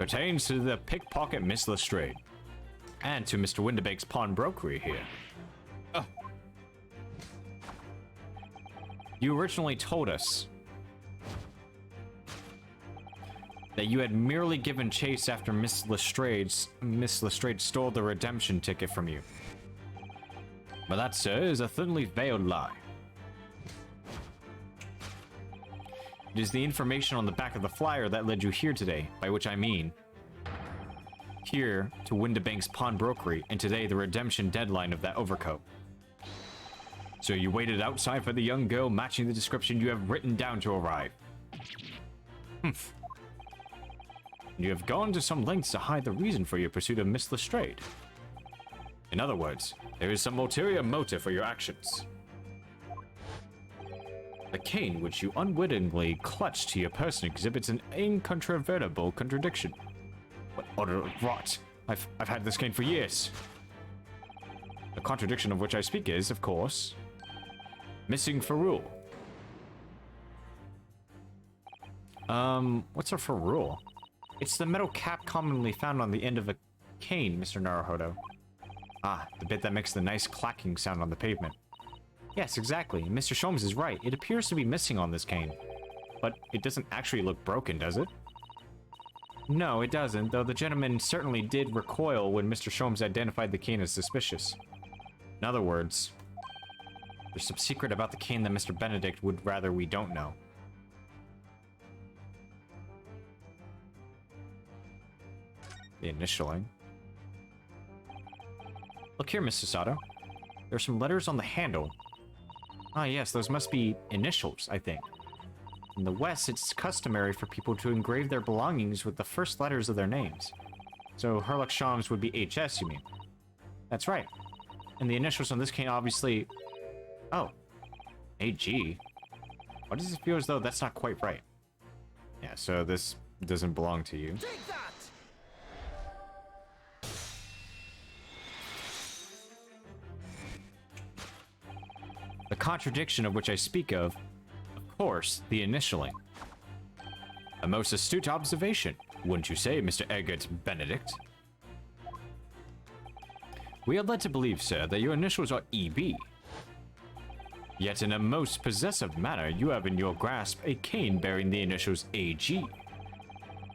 Pertains to the pickpocket Miss Lestrade. And to Mr. Windibake's pawnbrokery here. You originally told us that you had merely given chase after Miss Lestrade stole the redemption ticket from you. But that, sir, is a thinly veiled lie. It is the information on the back of the flyer that led you here today, by which I mean here to Windibank's pawnbrokery, and today the redemption deadline of that overcoat. So you waited outside for the young girl matching the description you have written down to arrive. Humph. You have gone to some lengths to hide the reason for your pursuit of Miss Lestrade. In other words, there is some ulterior motive for your actions. The cane which you unwittingly clutched to your person exhibits an incontrovertible contradiction. What utter rot! I've had this cane for years. The contradiction of which I speak is, of course, missing ferrule. What's a ferrule? It's the metal cap commonly found on the end of a cane, Mr. Naruhodo. Ah, the bit that makes the nice clacking sound on the pavement. Yes, exactly. Mr. Sholmes is right. It appears to be missing on this cane. But it doesn't actually look broken, does it? No, it doesn't, though the gentleman certainly did recoil when Mr. Sholmes identified the cane as suspicious. In other words, there's some secret about the cane that Mr. Benedict would rather we don't know. The initialing. Look here, Mr. Sato. There are some letters on the handle. Ah, yes, those must be initials, I think. In the West, it's customary for people to engrave their belongings with the first letters of their names. So Herlock Sholmes would be HS, you mean? That's right. And the initials on this cane obviously... Oh. AG. Why does it feel as though that's not quite right? Yeah, so this doesn't belong to you. Take that! The contradiction of which I speak of course, the initialing. A most astute observation, wouldn't you say, Mr. Eggert Benedict? We are led to believe, sir, that your initials are EB. Yet in a most possessive manner, you have in your grasp a cane bearing the initials AG.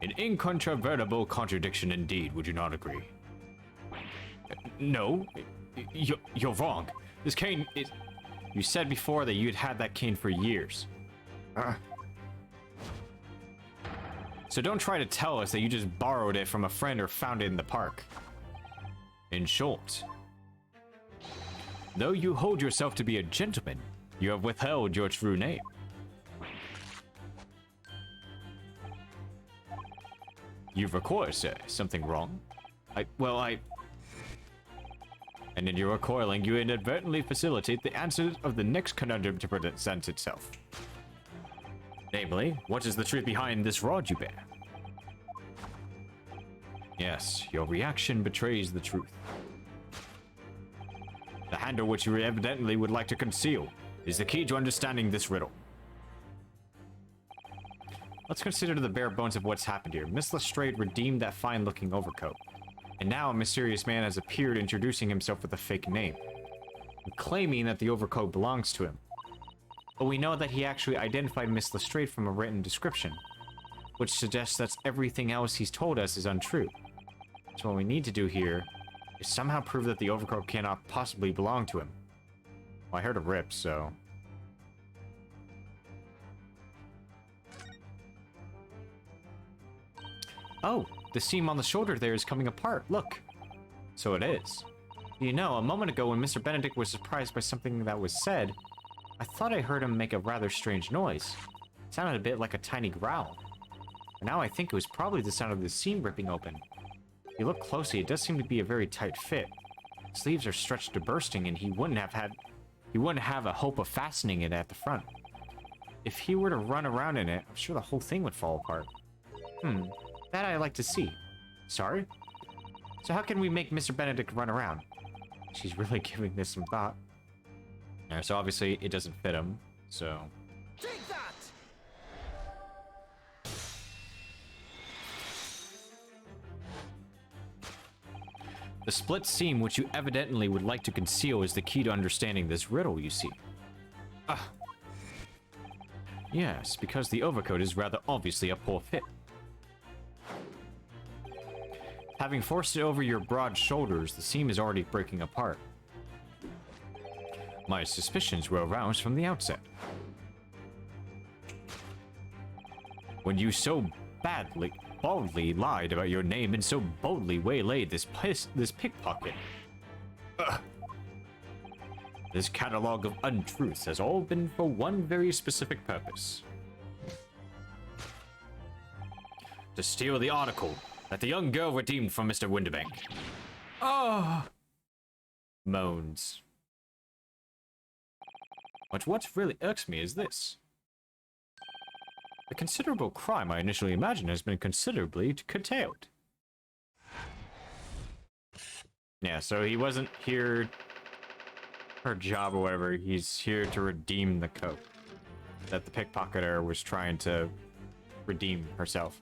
An incontrovertible contradiction indeed, would you not agree? No, you're wrong. This cane is... You said before that you'd had that cane for years. So don't try to tell us that you just borrowed it from a friend or found it in the park. In short, though you hold yourself to be a gentleman, you have withheld your true name. You've recoiled, sir. Something wrong? And in your recoiling, you inadvertently facilitate the answer of the next conundrum to present itself. Namely, what is the truth behind this rod you bear? Yes, your reaction betrays the truth. The handle which you evidently would like to conceal is the key to understanding this riddle. Let's consider the bare bones of what's happened here. Miss Lestrade redeemed that fine-looking overcoat. And now a mysterious man has appeared introducing himself with a fake name, and claiming that the overcoat belongs to him. But we know that he actually identified Miss Lestrade from a written description, which suggests that everything else he's told us is untrue. So what we need to do here is somehow prove that the overcoat cannot possibly belong to him. Well, I heard a rip, so... Oh, the seam on the shoulder there is coming apart, look! So it is. You know, a moment ago when Mr. Benedict was surprised by something that was said, I thought I heard him make a rather strange noise. It sounded a bit like a tiny growl. But now I think it was probably the sound of the seam ripping open. If you look closely, it does seem to be a very tight fit. Sleeves are stretched to bursting, and he wouldn't have a hope of fastening it at the front. If he were to run around in it, I'm sure the whole thing would fall apart. That I'd like to see. Sorry? So how can we make Mr. Benedict run around? She's really giving this some thought. So obviously it doesn't fit him, so... Take that! The split seam which you evidently would like to conceal is the key to understanding this riddle, you see. Ah. Yes, because the overcoat is rather obviously a poor fit. Having forced it over your broad shoulders, the seam is already breaking apart. My suspicions were aroused from the outset. When you so baldly lied about your name and so boldly waylaid this pickpocket. Ugh. This catalogue of untruths has all been for one very specific purpose. To steal the article that the young girl redeemed from Mr. Winterbank. Oh! Moans. But what really irks me is this. The considerable crime I initially imagined has been considerably curtailed. Yeah, so he wasn't here for a job or whatever. He's here to redeem the coat that the pickpocketer was trying to redeem herself.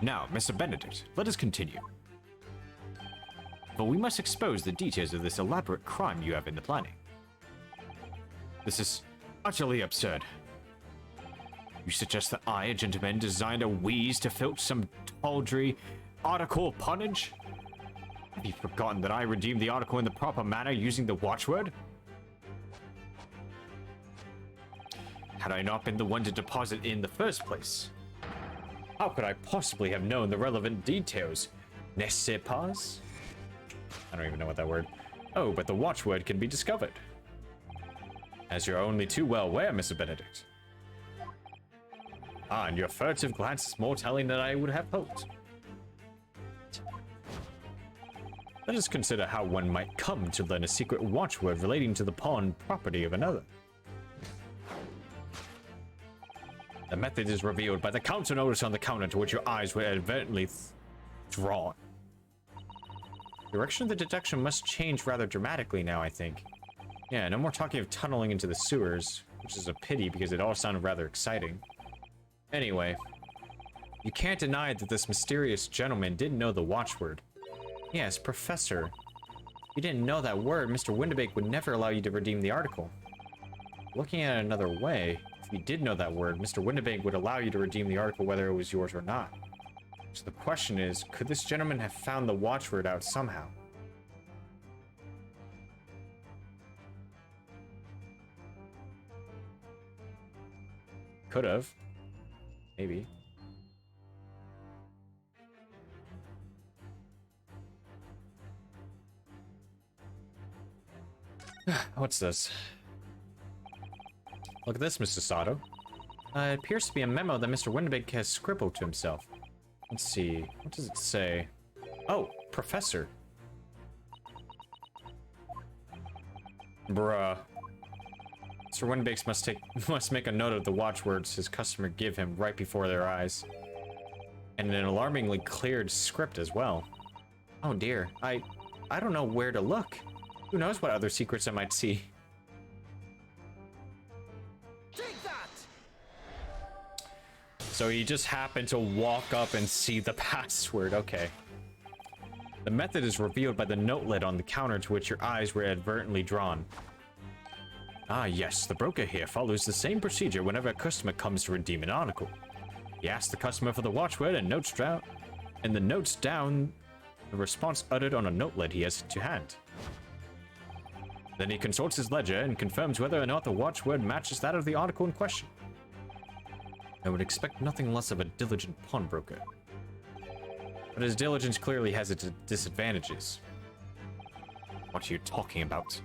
Now, Mr. Benedict, let us continue. But we must expose the details of this elaborate crime you have in the planning. This is utterly absurd. You suggest that I, a gentleman, designed a wheeze to filch some tawdry article of ponage? Have you forgotten that I redeemed the article in the proper manner using the watchword? Had I not been the one to deposit it in the first place, how could I possibly have known the relevant details? N'est-ce pas? I don't even know what that word. Oh, but the watchword can be discovered. As you're only too well aware, Mr. Benedict. Ah, and your furtive glance is more telling than I would have hoped. Let us consider how one might come to learn a secret watchword relating to the pawned property of another. The method is revealed by the counter notice on the counter to which your eyes were inadvertently drawn. The direction of the detection must change rather dramatically now, I think. Yeah, no more talking of tunneling into the sewers, which is a pity because it all sounded rather exciting. Anyway, you can't deny that this mysterious gentleman didn't know the watchword. Yes, Professor. If you didn't know that word, Mr. Winterbank would never allow you to redeem the article. Looking at it another way, if you did know that word, Mr. Winterbank would allow you to redeem the article whether it was yours or not. So the question is, could this gentleman have found the watchword out somehow? Could have. Maybe. What's this? Look at this, Mr. Sato. It appears to be a memo that Mr. Winterbank has scribbled to himself. Let's see. What does it say? Oh, Professor. Bruh. Mr. Winterbank must make a note of the watchwords his customer give him right before their eyes. And an alarmingly cleared script as well. Oh dear. I don't know where to look. Who knows what other secrets I might see. Take that! So he just happened to walk up and see the password. Okay. The method is revealed by the notelet on the counter to which your eyes were inadvertently drawn. Ah, yes, the broker here follows the same procedure whenever a customer comes to redeem an article. He asks the customer for the watchword and notes down the response uttered on a notelet he has to hand. Then he consults his ledger and confirms whether or not the watchword matches that of the article in question. I would expect nothing less of a diligent pawnbroker. But his diligence clearly has its disadvantages. What are you talking about?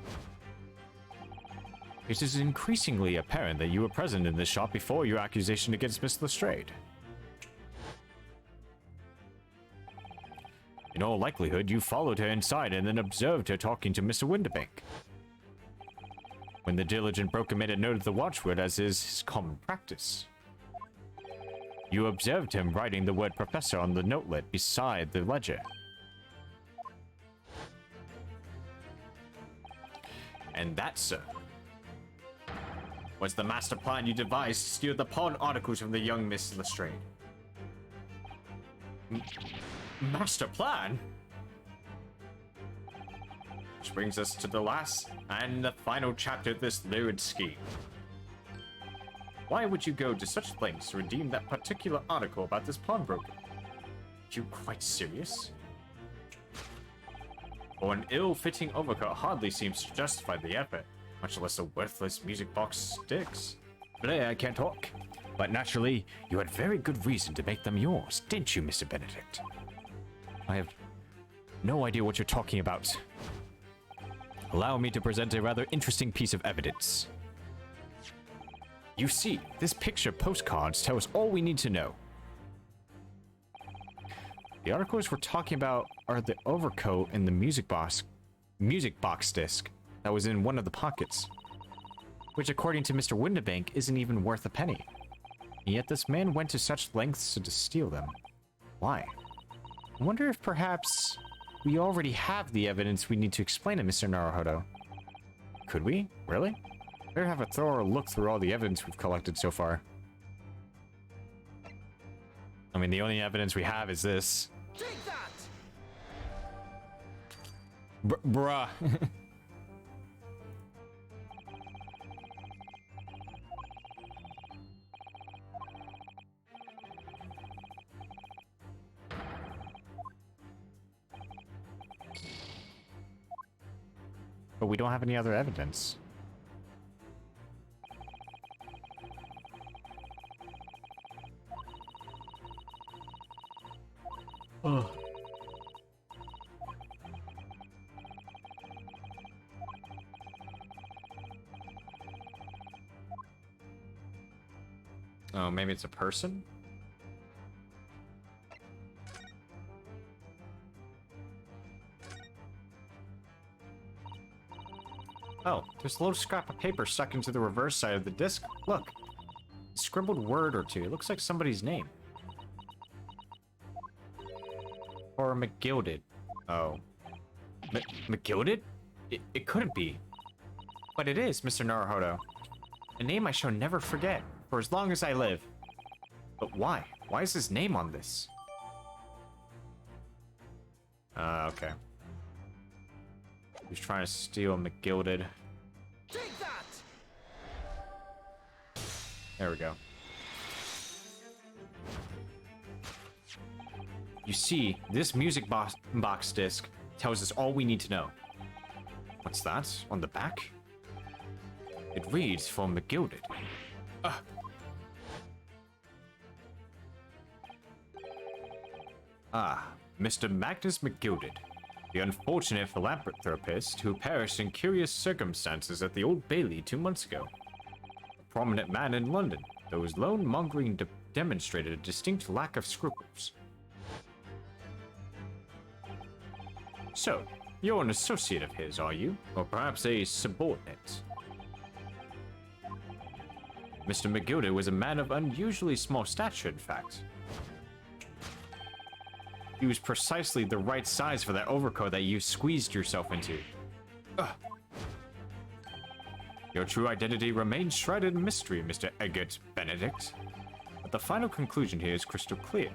It is increasingly apparent that you were present in this shop before your accusation against Miss Lestrade. In all likelihood, you followed her inside and then observed her talking to Mr. Winterbank. When the diligent broker made a note of the watchword, as is his common practice, you observed him writing the word professor on the notelet beside the ledger. And that, sir, was the master plan you devised to steal the pawn articles from the young Miss Lestrade. Master plan? Which brings us to the last and the final chapter of this lurid scheme. Why would you go to such lengths to redeem that particular article about this pawnbroker? Are you quite serious? Or an ill-fitting overcoat hardly seems to justify the effort, much less a worthless music box sticks. Today I can't talk. But naturally, you had very good reason to make them yours, didn't you, Mr. Benedict? I have no idea what you're talking about. Allow me to present a rather interesting piece of evidence. You see, this picture postcards tell us all we need to know. The articles we're talking about are the overcoat and the music box disc that was in one of the pockets, which according to Mr. Windibank isn't even worth a penny. And yet this man went to such lengths to steal them. Why? I wonder if perhaps we already have the evidence we need to explain it, Mr. Naruhodo. Could we? Really? Better have a thorough look through all the evidence we've collected so far. I mean, the only evidence we have is this. Take that! Bruh. But we don't have any other evidence. Ugh. Oh, maybe it's a person? Oh, there's a little scrap of paper stuck into the reverse side of the disc. Look, a scribbled word or two. It looks like somebody's name. Or McGilded. Oh. McGilded? It couldn't be. But it is, Mr. Naruhodo. A name I shall never forget, for as long as I live. But why? Why is his name on this? Okay. He's trying to steal McGilded. Take that! There we go. You see, this music box disc tells us all we need to know. What's that? On the back? It reads for McGilded. Ah, Mr. Magnus McGilded, the unfortunate philanthropist who perished in curious circumstances at the Old Bailey 2 months ago. A prominent man in London, though his lone mongering demonstrated a distinct lack of scruples. So, you're an associate of his, are you? Or perhaps a subordinate? Mr. McGilded was a man of unusually small stature, in fact. He was precisely the right size for that overcoat that you squeezed yourself into. Ugh. Your true identity remains shrouded in mystery, Mr. Eggert Benedict. But the final conclusion here is crystal clear.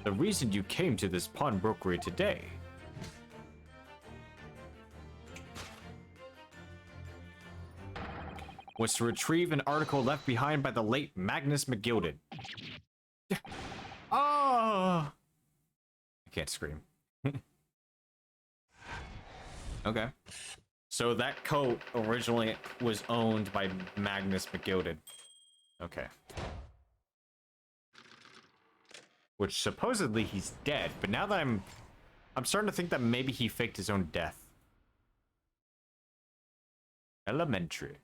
The reason you came to this pawnbrokery today was to retrieve an article left behind by the late Magnus McGilded. Oh! I can't scream. Okay. So that coat originally was owned by Magnus McGilded. Okay. Which supposedly he's dead, but now that I'm starting to think that maybe he faked his own death. Elementary.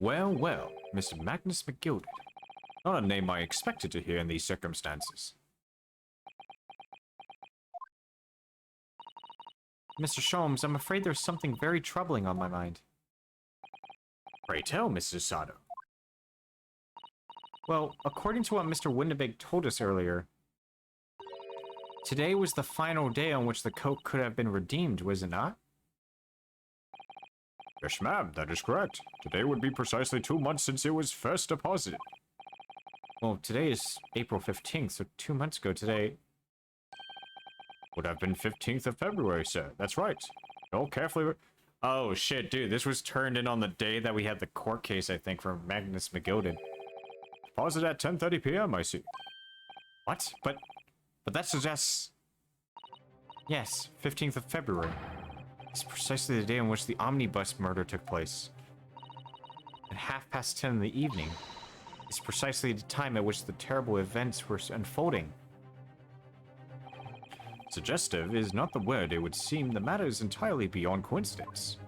Well, well, Mr. Magnus McGilded. Not a name I expected to hear in these circumstances. Mr. Sholmes, I'm afraid there's something very troubling on my mind. Pray tell, Mrs. Sato. Well, according to what Mr. Windibank told us earlier, today was the final day on which the coat could have been redeemed, was it not? Yes, ma'am, that is correct. Today would be precisely 2 months since it was first deposited. Well, today is April 15th, so 2 months ago today would have been 15th of February, sir. That's right. Oh, carefully. Oh, shit, dude. This was turned in on the day that we had the court case, I think, for Magnus McGilded. Deposit at 10:30 p.m., I see. What? But that suggests... Yes, 15th of February. It's precisely the day on which the omnibus murder took place. At 10:30 in the evening. It's precisely the time at which the terrible events were unfolding. Suggestive is not the word. It would seem the matter is entirely beyond coincidence.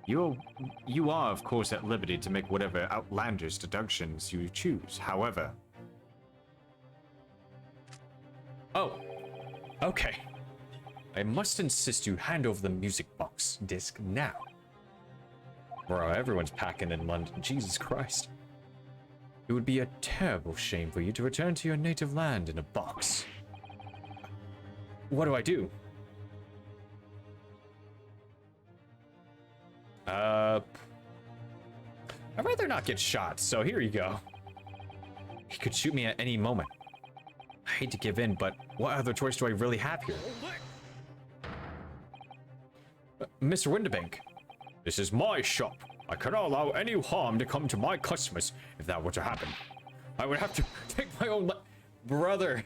You are, of course, at liberty to make whatever outlandish deductions you choose. However... Oh. Okay. I must insist you hand over the music box disc now. Bro, everyone's packing in London. Jesus Christ. It would be a terrible shame for you to return to your native land in a box. What do I do? I'd rather not get shot, so here you go. He could shoot me at any moment. I hate to give in, but what other choice do I really have here? Mr. Winterbank, this is my shop. I cannot allow any harm to come to my customers. If that were to happen, I would have to take my own brother.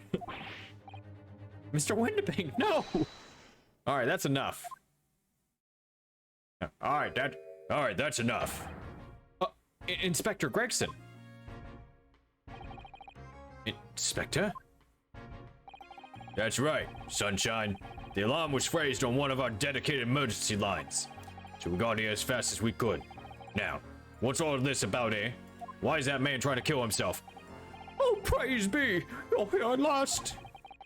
Mr. Winterbank, no! Alright, that's enough. Alright, that's enough. Inspector Gregson. Inspector? That's right, Sunshine. The alarm was raised on one of our dedicated emergency lines, so we got here as fast as we could. Now, what's all of this about, eh? Why is that man trying to kill himself? Oh, praise be! You're here at last!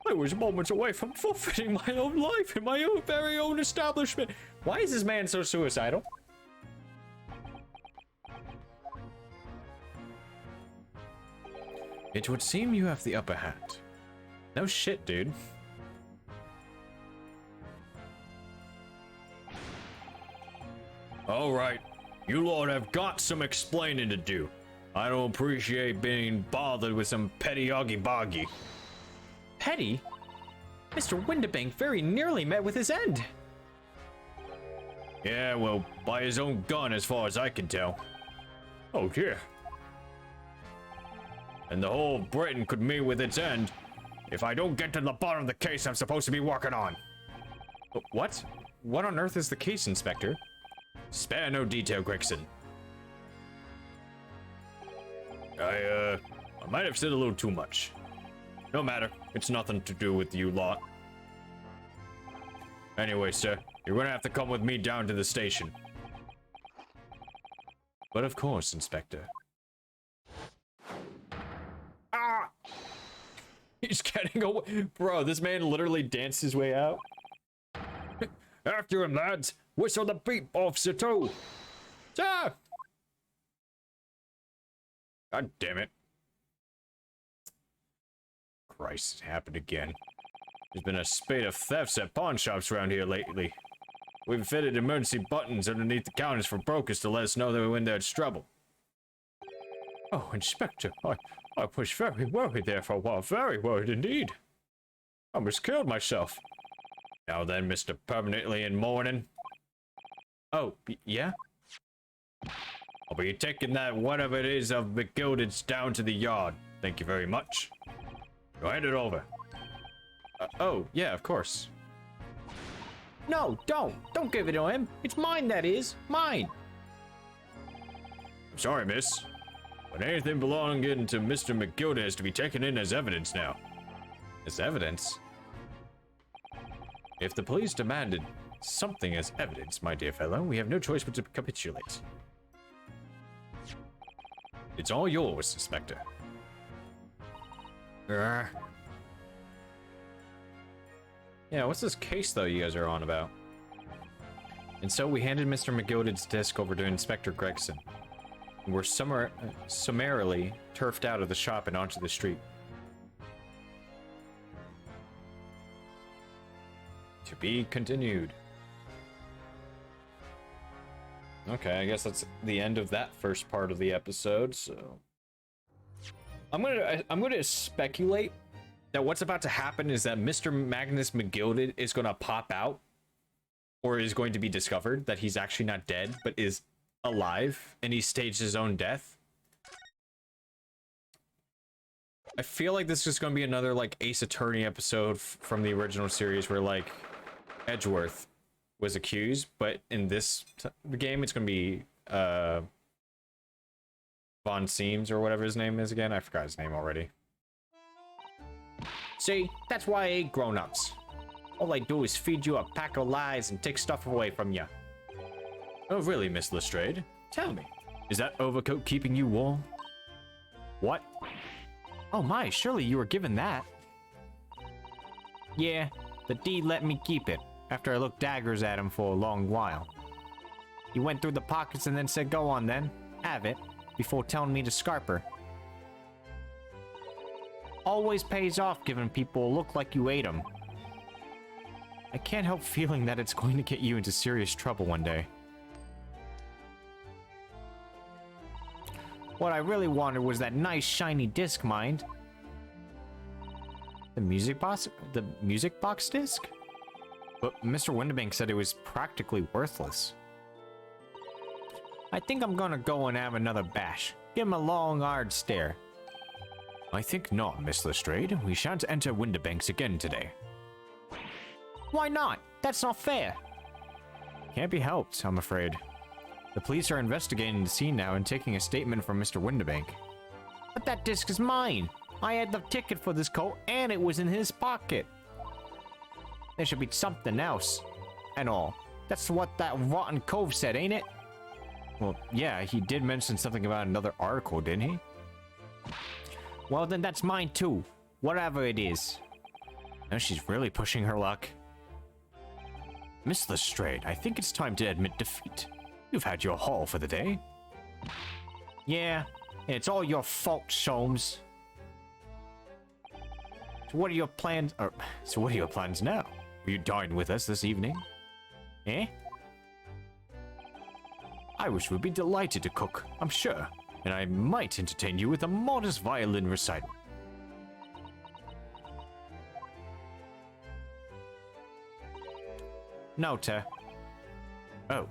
I was moments away from forfeiting my own life in my own very own establishment. Why is this man so suicidal? It would seem you have the upper hand. No shit, dude. Alright, you lot have got some explaining to do. I don't appreciate being bothered with some petty oggy-boggy. Petty? Mr. Winterbank very nearly met with his end. Yeah, well, by his own gun as far as I can tell. Oh dear. And the whole Britain could meet with its end if I don't get to the bottom of the case I'm supposed to be working on. What? What on earth is the case, Inspector? Spare no detail, Gregson. I might have said a little too much. No matter, it's nothing to do with you lot. Anyway, sir, you're gonna have to come with me down to the station. But of course, Inspector. Ah! He's getting away. Bro, this man literally danced his way out. After him, lads! Whistle the beat, Officer 2! Sir! God damn it. Christ, it happened again. There's been a spate of thefts at pawn shops around here lately. We've fitted emergency buttons underneath the counters for brokers to let us know that when there's trouble. Oh, Inspector, I was very worried there for a while. Very worried indeed. I almost killed myself. Now then, Mr. Permanently in mourning. Oh, yeah? I'll be taking that whatever it is of McGilded's down to the yard. Thank you very much. Go hand it over. Oh, yeah, of course. No, don't. Don't give it to him. It's mine, that is. Mine. I'm sorry, miss. But anything belonging to Mr. McGilded is to be taken in as evidence now. As evidence? If the police demanded something as evidence, my dear fellow, we have no choice but to capitulate. It's all yours, Inspector. Yeah, what's this case, though, you guys are on about? And so we handed Mr. McGilded's disc over to Inspector Gregson. And we're summarily turfed out of the shop and onto the street. To be continued. Okay, I guess that's the end of that first part of the episode, so I'm gonna speculate that what's about to happen is that Mr. Magnus McGilded is gonna pop out, or is going to be discovered that he's actually not dead, but is alive, and he staged his own death. I feel like this is going to be another, like, Ace Attorney episode from the original series where, like, Edgeworth was accused, but in this game, it's going to be, Von Seams, or whatever his name is again. I forgot his name already. See, that's why I hate grown-ups. All I do is feed you a pack of lies and take stuff away from you. Oh, really, Miss Lestrade? Tell me, is that overcoat keeping you warm? What? Oh my, surely you were given that. Yeah, the deed let me keep it, after I looked daggers at him for a long while. He went through the pockets and then said, go on then, have it, before telling me to scarper. Always pays off giving people a look like you ate them. I can't help feeling that it's going to get you into serious trouble one day. What I really wanted was that nice shiny disc, mind. The music box disc? But Mr. Windibank said it was practically worthless. I think I'm gonna go and have another bash. Give him a long, hard stare. I think not, Miss Lestrade. We shan't enter Windibanks again today. Why not? That's not fair. Can't be helped, I'm afraid. The police are investigating the scene now and taking a statement from Mr. Windibank. But that disc is mine. I had the ticket for this coat and it was in his pocket. There should be something else. And all. That's what that rotten cove said, ain't it? Well, yeah, he did mention something about another article, didn't he? Well, then that's mine too. Whatever it is. Now she's really pushing her luck. Miss Lestrade, I think it's time to admit defeat. You've had your haul for the day. Yeah, and it's all your fault, Soames. So what are your plans? So what are your plans now? Will you dine with us this evening? Eh? Irish would be delighted to cook, I'm sure, and I might entertain you with a modest violin recital. No, Ter. Oh.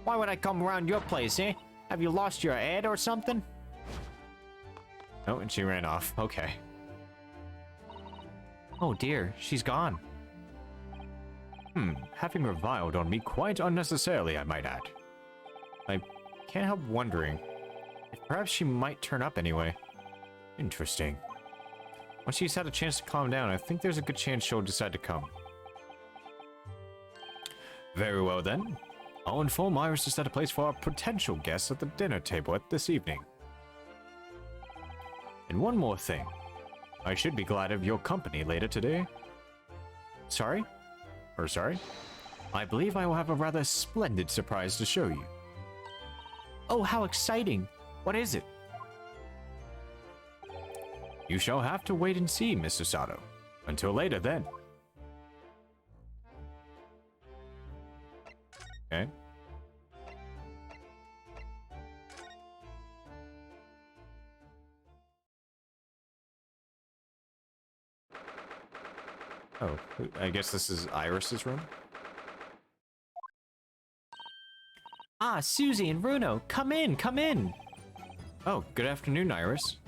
Why would I come around your place, eh? Have you lost your head or something? Oh, and she ran off. Okay. Oh dear, she's gone. Having reviled on me quite unnecessarily, I might add. I can't help wondering if perhaps she might turn up anyway. Interesting. Once she's had a chance to calm down, I think there's a good chance she'll decide to come. Very well then. I'll inform Iris to set a place for our potential guests at the dinner table this evening. And one more thing. I should be glad of your company later today. Sorry? I believe I will have a rather splendid surprise to show you. Oh, how exciting! What is it? You shall have to wait and see, Mr. Sato. Until later, then. Okay. Oh, I guess this is Iris's room. Ah, Susie and Bruno, come in, come in. Oh, good afternoon, Iris.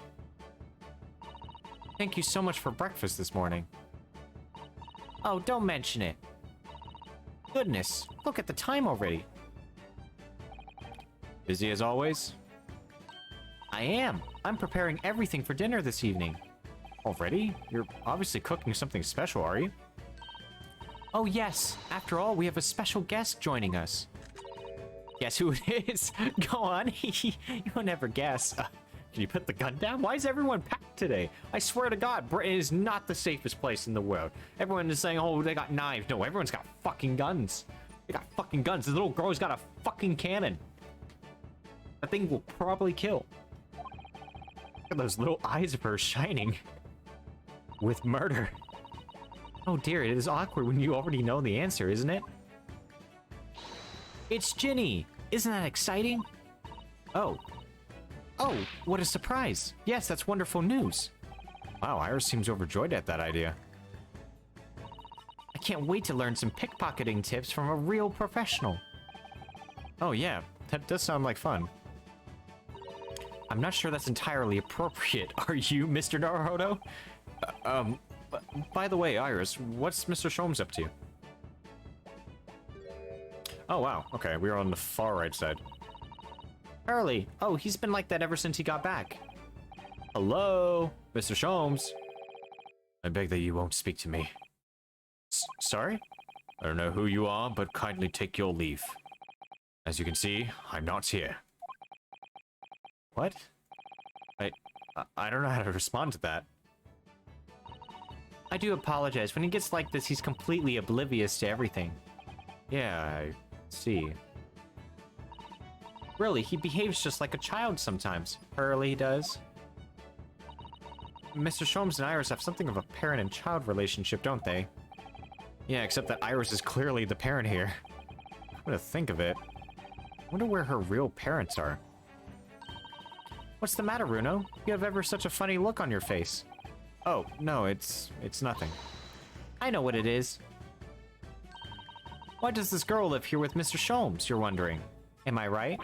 Thank you so much for breakfast this morning. Oh, don't mention it. Goodness, look at the time already. Busy as always? I am. I'm preparing everything for dinner this evening. Already? You're obviously cooking something special, are you? Oh yes, after all, we have a special guest joining us. Guess who it is? Go on, you'll never guess. Can you put the gun down? Why is everyone packed today? I swear to God, Britain is not the safest place in the world. Everyone is saying, oh, they got knives. No, everyone's got fucking guns. They got fucking guns. The little girl's got a fucking cannon. That thing will probably kill. Look at those little eyes of hers shining. With murder. Oh dear, it is awkward when you already know the answer, isn't it? It's Ginny! Isn't that exciting? Oh. Oh, what a surprise. Yes, that's wonderful news. Wow, Iris seems overjoyed at that idea. I can't wait to learn some pickpocketing tips from a real professional. Oh yeah, that does sound like fun. I'm not sure that's entirely appropriate. Are you, Mr. Naruhodo? By the way, Iris, what's Mr. Sholmes up to? Oh wow, okay, we're on the far right side. Hurley! Oh, he's been like that ever since he got back. Hello, Mr. Sholmes. I beg that you won't speak to me. Sorry? I don't know who you are, but kindly take your leave. As you can see, I'm not here. What? I don't know how to respond to that. I do apologize. When he gets like this, he's completely oblivious to everything. Yeah, I see. Really, he behaves just like a child sometimes. Hurley does. Mr. Sholmes and Iris have something of a parent and child relationship, don't they? Yeah, except that Iris is clearly the parent here. I'm gonna think of it. I wonder where her real parents are. What's the matter, Runo? You have ever such a funny look on your face. Oh, no, it's nothing. I know what it is. Why does this girl live here with Mr. Sholmes, you're wondering? Am I right?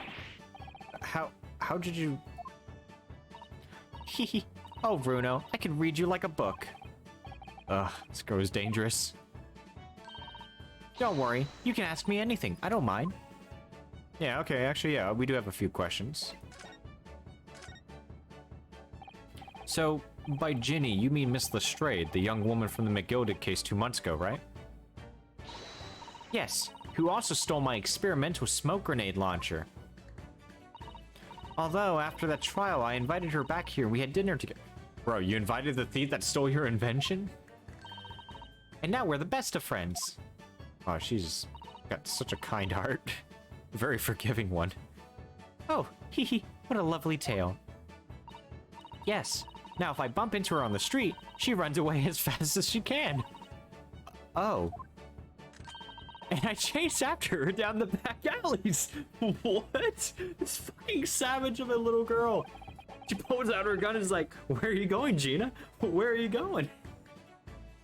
How did you... Hehe. Oh, Bruno, I can read you like a book. Ugh, this girl is dangerous. Don't worry, you can ask me anything, I don't mind. Yeah, okay, actually, yeah, we do have a few questions. So, by Ginny, you mean Miss Lestrade, the young woman from the McGilded case 2 months ago, right? Yes, who also stole my experimental smoke grenade launcher. Although, after that trial, I invited her back here and we had dinner together. Bro, you invited the thief that stole your invention? And now we're the best of friends. Oh, she's got such a kind heart. Very forgiving one. Oh, hee hee, what a lovely tale. Yes, now if I bump into her on the street, she runs away as fast as she can. Oh. And I chase after her down the back alleys. What? This fucking savage of a little girl. She pulls out her gun and is like, where are you going, Gina? Where are you going?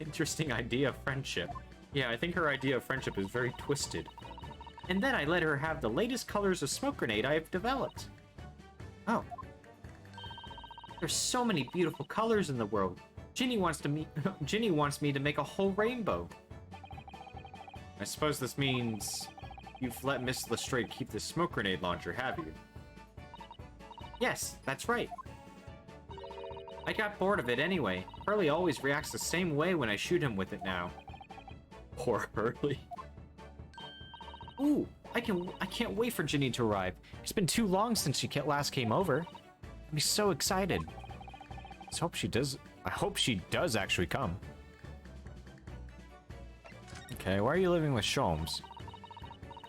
Interesting idea of friendship. Yeah, I think her idea of friendship is very twisted. And then I let her have the latest colors of smoke grenade I have developed. Oh. There's so many beautiful colors in the world. Ginny wants me to make a whole rainbow. I suppose this means you've let Miss Lestrade keep this smoke grenade launcher, have you? Yes, that's right. I got bored of it anyway. Hurley always reacts the same way when I shoot him with it now. Poor Hurley. Ooh, I can't wait for Ginny to arrive. It's been too long since she last came over. I'm so excited. I hope she does actually come. Okay, why are you living with Sholmes?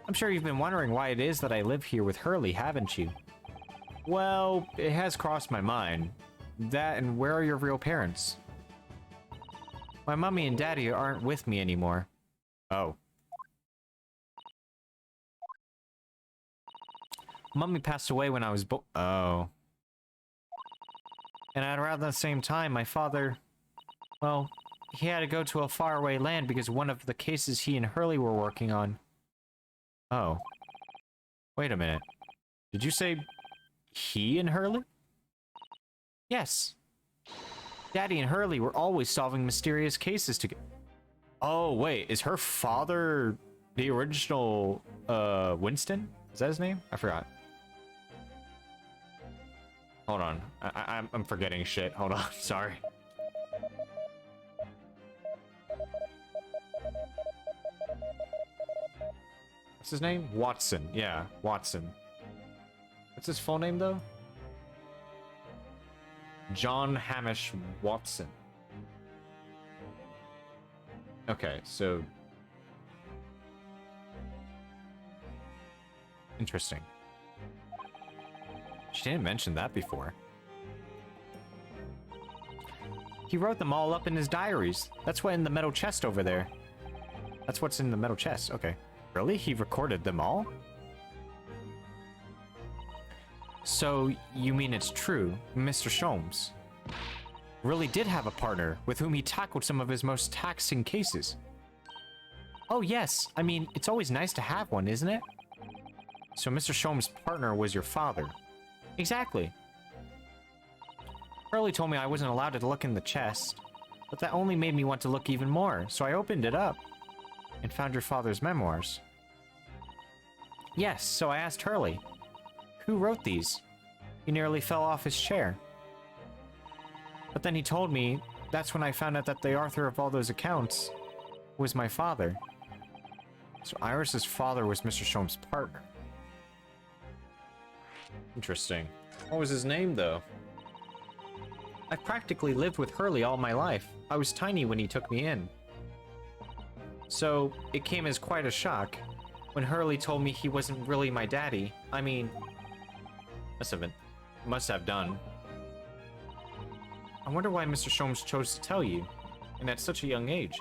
I'm sure you've been wondering why it is that I live here with Hurley, haven't you? Well, it has crossed my mind. That and where are your real parents? My mommy and daddy aren't with me anymore. Oh. Mommy passed away when I was oh. And at around the same time, my father... Well, he had to go to a faraway land because one of the cases he and Hurley were working on. Oh. Wait a minute. Did you say he and Hurley? Yes. Daddy and Hurley were always solving mysterious cases together. Oh, wait. Is her father the original, Winston? Is that his name? I forgot. Hold on. I'm forgetting shit. Hold on. Sorry. What's his name? Watson. Yeah, Watson. What's his full name, though? John Hamish Watson. Okay, so... Interesting. She didn't mention that before. He wrote them all up in his diaries. That's what in the metal chest over there. That's what's in the metal chest. Okay. Really? He recorded them all? So, you mean it's true, Mr. Sholmes really did have a partner with whom he tackled some of his most taxing cases? Oh yes, I mean, it's always nice to have one, isn't it? So Mr. Sholmes' partner was your father? Exactly. Hurley told me I wasn't allowed to look in the chest, but that only made me want to look even more, so I opened it up and found your father's memoirs. Yes, so I asked Hurley, who wrote these? He nearly fell off his chair. But then he told me, that's when I found out that the author of all those accounts was my father. So Iris's father was Mr. Sholmes' partner. Interesting. What was his name, though? I practically lived with Hurley all my life. I was tiny when he took me in. So, it came as quite a shock when Hurley told me he wasn't really my daddy. I mean, must have done. I wonder why Mr. Sholmes chose to tell you, and at such a young age.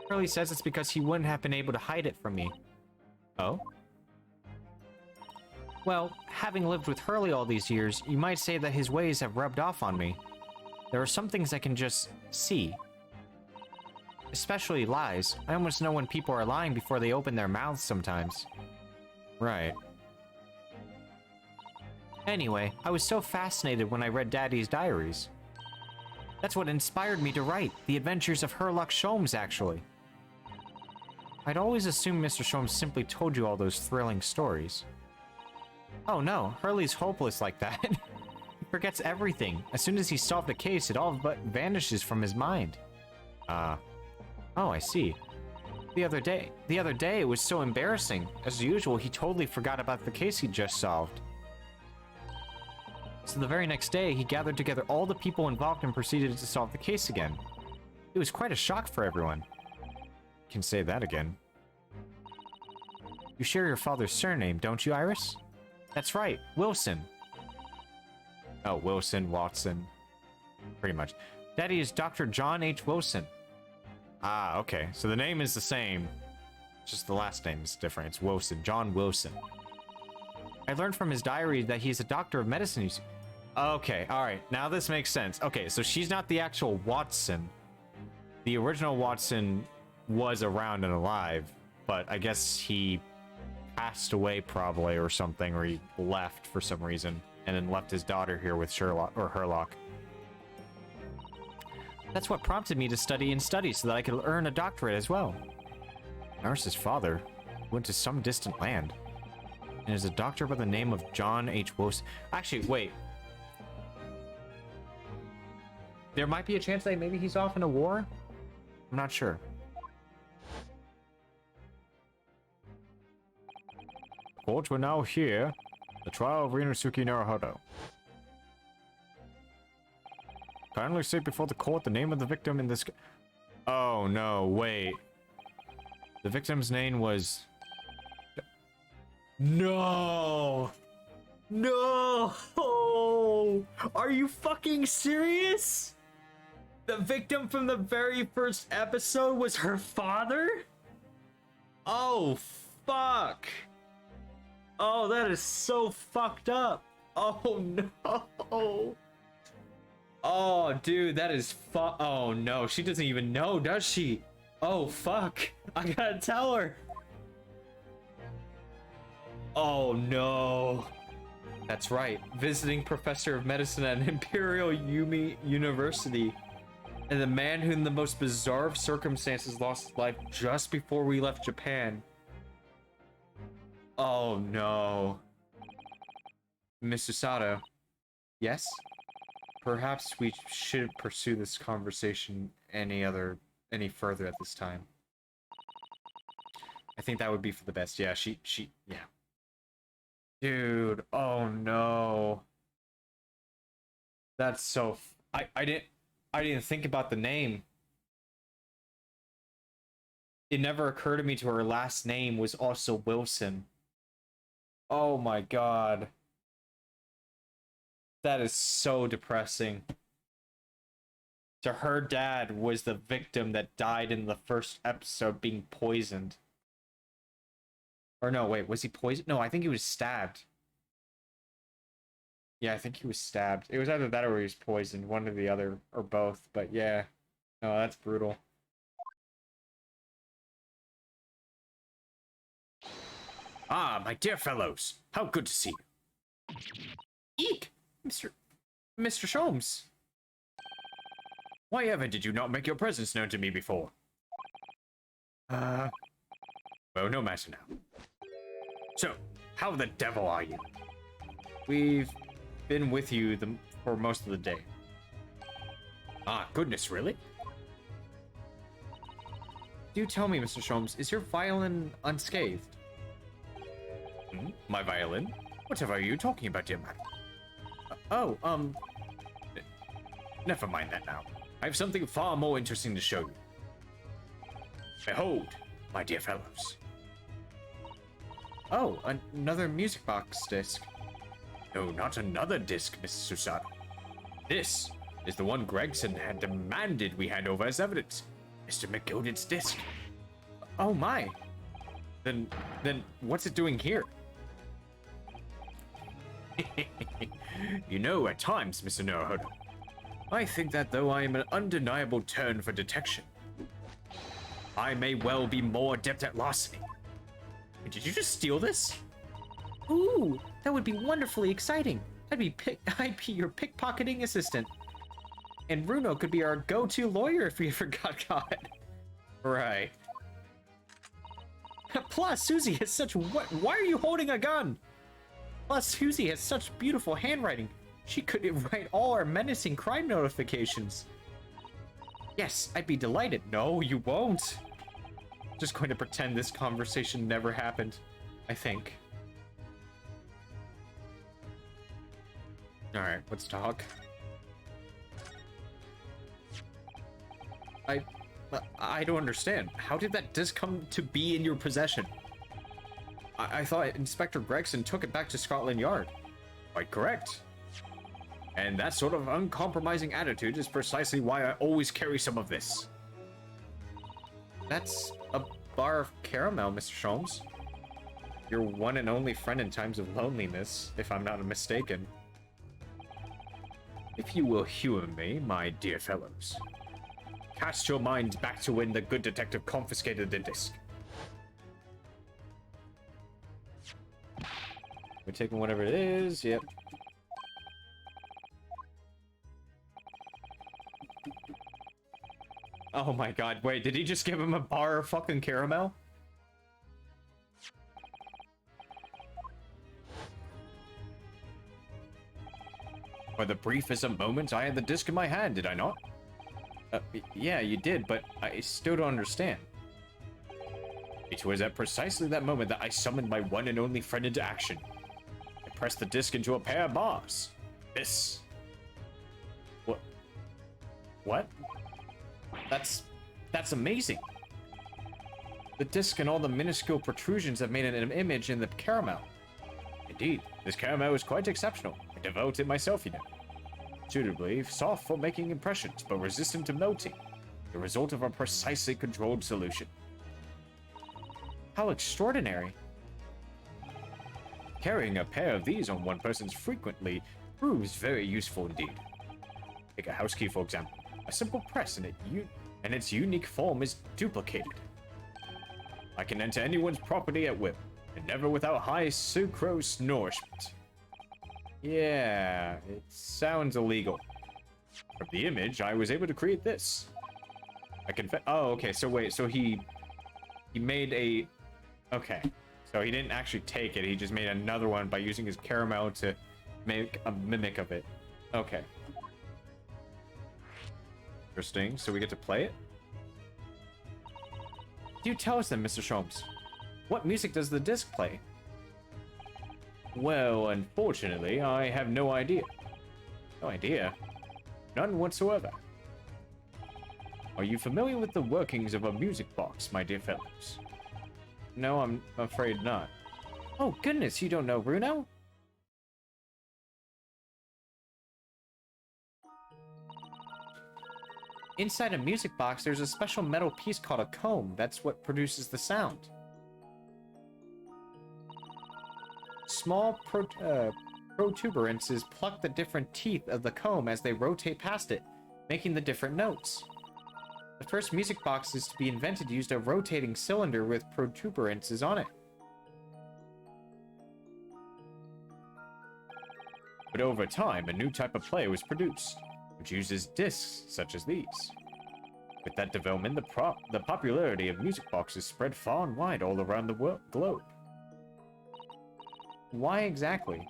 Hurley says it's because he wouldn't have been able to hide it from me. Oh? Well, having lived with Hurley all these years, you might say that his ways have rubbed off on me. There are some things I can just see. Especially lies. I almost know when people are lying before they open their mouths sometimes. Right. Anyway, I was so fascinated when I read Daddy's diaries. That's what inspired me to write The Adventures of Herlock Sholmes, actually. I'd always assumed Mr. Sholmes simply told you all those thrilling stories. Oh no, Hurley's hopeless like that. He forgets everything. As soon as he solved a case, it all but vanishes from his mind. Oh, I see. The other day, it was so embarrassing. As usual, he totally forgot about the case he just solved. So the very next day, he gathered together all the people involved and proceeded to solve the case again. It was quite a shock for everyone. Can say that again. You share your father's surname, don't you, Iris? That's right, Wilson. Oh, Wilson, Watson. Pretty much. Daddy is Dr. John H. Wilson. Ah, okay. So the name is the same. Just the last name is different. It's Wilson. John Wilson. I learned from his diary that he's a doctor of medicine. Okay, alright. Now this makes sense. Okay, so she's not the actual Watson. The original Watson was around and alive, but I guess he passed away probably or something, or he left for some reason, and then left his daughter here with Sherlock, or Herlock. That's what prompted me to study so that I could earn a doctorate as well. Iris's father went to some distant land, and is a doctor by the name of John H. Wilson. Actually, wait. There might be a chance that maybe he's off in a war? I'm not sure. Court will now hear the trial of Rinosuke Naruhodo. Kindly state before the court the name of the victim in this... Oh, no, wait. The victim's name was... No! No! Are you fucking serious? The victim from the very first episode was her father? Oh, fuck. Oh, that is so fucked up. Oh, no. Oh, dude, that is oh, no. She doesn't even know, does she? Oh, fuck. I gotta tell her. Oh, no. That's right. Visiting professor of medicine at Imperial Yumi University. And the man who in the most bizarre circumstances lost his life just before we left Japan. Oh, no. Mr. Sato. Yes? Perhaps we shouldn't pursue this conversation any further at this time. I think that would be for the best. Yeah, yeah. Dude, oh no. That's so... I didn't think about the name. It never occurred to me to her last name was also Wilson. Oh my god. That is so depressing. So her dad was the victim that died in the first episode being poisoned. Or no, wait, was he poisoned? No, I think he was stabbed. Yeah, I think he was stabbed. It was either that or he was poisoned, one or the other, or both. But yeah, no, that's brutal. Ah, my dear fellows, how good to see you. Eek, Mr. Sholmes. Why ever did you not make your presence known to me before? Well, no matter now. So, how the devil are you? We've been with you for most of the day. Ah, goodness, really? Do tell me, Mr. Sholmes, is your violin unscathed? My violin? Whatever are you talking about, dear madam? Never mind that now. I have something far more interesting to show you. Behold, my dear fellows. Oh, another music box disc. No, not another disc, Mrs. Susato. This is the one Gregson had demanded we hand over as evidence. Mr. McGilded's disc. Oh my. Then what's it doing here? You know, at times, Mr. Naruhodo, I think that though I am an undeniable turn for detection, I may well be more adept at larceny. Did you just steal this? Ooh, that would be wonderfully exciting. I'd be your pickpocketing assistant. And Bruno could be our go-to lawyer if we ever got caught. Right. Plus, Susie has such why are you holding a gun? Plus, Susie has such beautiful handwriting. She could write all our menacing crime notifications. Yes, I'd be delighted. No, you won't. Just going to pretend this conversation never happened, I think. Alright, let's talk. I don't understand. How did that disc come to be in your possession? I thought Inspector Gregson took it back to Scotland Yard. Quite correct. And that sort of uncompromising attitude is precisely why I always carry some of this. That's a bar of caramel, Mr. Sholmes. Your one and only friend in times of loneliness, if I'm not mistaken. If you will humor me, my dear fellows, cast your minds back to when the good detective confiscated the disc. We're taking whatever it is, yep. Oh my god, wait, did he just give him a bar of fucking caramel? For the briefest of moments, I had the disc in my hand, did I not? Yeah, you did, but I still don't understand. It was at precisely that moment that I summoned my one and only friend into action. I pressed the disc into a pair of bars. This. What? That's amazing. The disc and all the minuscule protrusions have made an image in the caramel. Indeed, this caramel is quite exceptional. I developed it myself, you know. Suitably soft for making impressions, but resistant to melting. The result of a precisely controlled solution. How extraordinary. Carrying a pair of these on one person's frequently proves very useful indeed. Take a house key, for example. A simple press and its unique form is duplicated. I can enter anyone's property at will, and never without high sucrose nourishment. Yeah, it sounds illegal. From the image, I was able to create this. I confess. Oh, okay. So wait. So he made a. Okay. So he didn't actually take it. He just made another one by using his caramel to make a mimic of it. Okay. Interesting. So we get to play it. Do tell us then, Mr. Sholmes. What music does the disc play? Well, unfortunately, I have no idea. No idea? None whatsoever. Are you familiar with the workings of a music box, my dear fellows? No, I'm afraid not. Oh, goodness, you don't know Bruno? Inside a music box, there's a special metal piece called a comb. That's what produces the sound. Small protuberances pluck the different teeth of the comb as they rotate past it, making the different notes. The first music boxes to be invented used a rotating cylinder with protuberances on it. But over time, a new type of player was produced, which uses discs such as these. With that development, the popularity of music boxes spread far and wide all around the globe. Why exactly?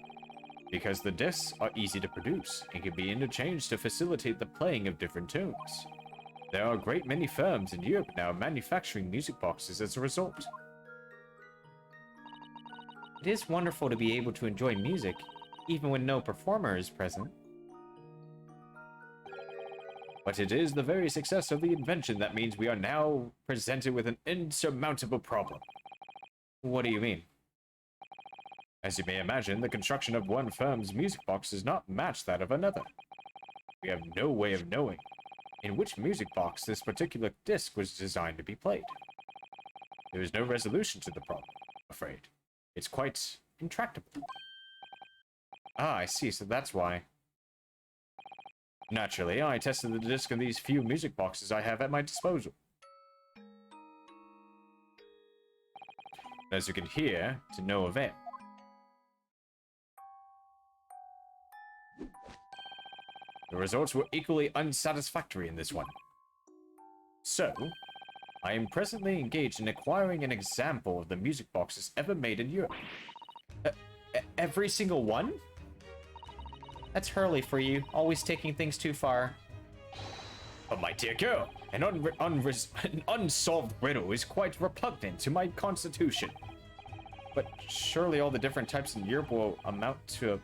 Because the discs are easy to produce and can be interchanged to facilitate the playing of different tunes. There are a great many firms in Europe now manufacturing music boxes as a result. It is wonderful to be able to enjoy music, even when no performer is present. But it is the very success of the invention that means we are now presented with an insurmountable problem. What do you mean? As you may imagine, the construction of one firm's music box does not match that of another. We have no way of knowing in which music box this particular disc was designed to be played. There is no resolution to the problem, I'm afraid. It's quite intractable. Ah, I see, so that's why. Naturally, I tested the disc of these few music boxes I have at my disposal. As you can hear, to no avail. The results were equally unsatisfactory in this one. So, I am presently engaged in acquiring an example of the music boxes ever made in Europe. Every single one? That's Hurley for you, always taking things too far. But my dear girl, an unsolved riddle is quite repugnant to my constitution. But surely all the different types in Europe will amount to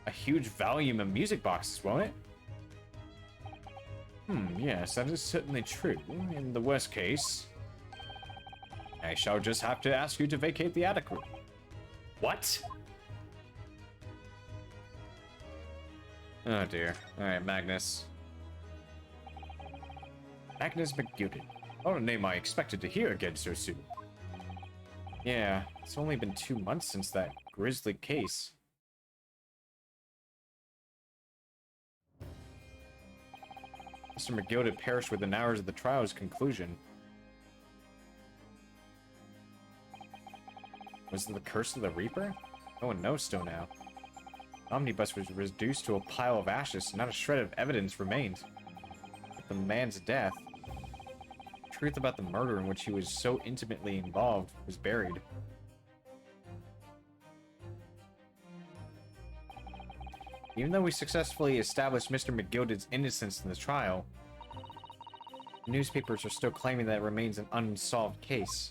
a huge volume of music boxes, won't it? Yes, that is certainly true. In the worst case, I shall just have to ask you to vacate the attic room. What? Oh dear. Alright, Magnus. Magnus McGilden. Not a name I expected to hear again so soon. Yeah, it's only been 2 months since that grisly case. Mr. McGilden perished within hours of the trial's conclusion. Was it the curse of the Reaper? No one knows still now. The omnibus was reduced to a pile of ashes, and not a shred of evidence remained. But the man's death, the truth about the murder in which he was so intimately involved, was buried. Even though we successfully established Mr. McGilden's innocence in the trial, newspapers are still claiming that it remains an unsolved case.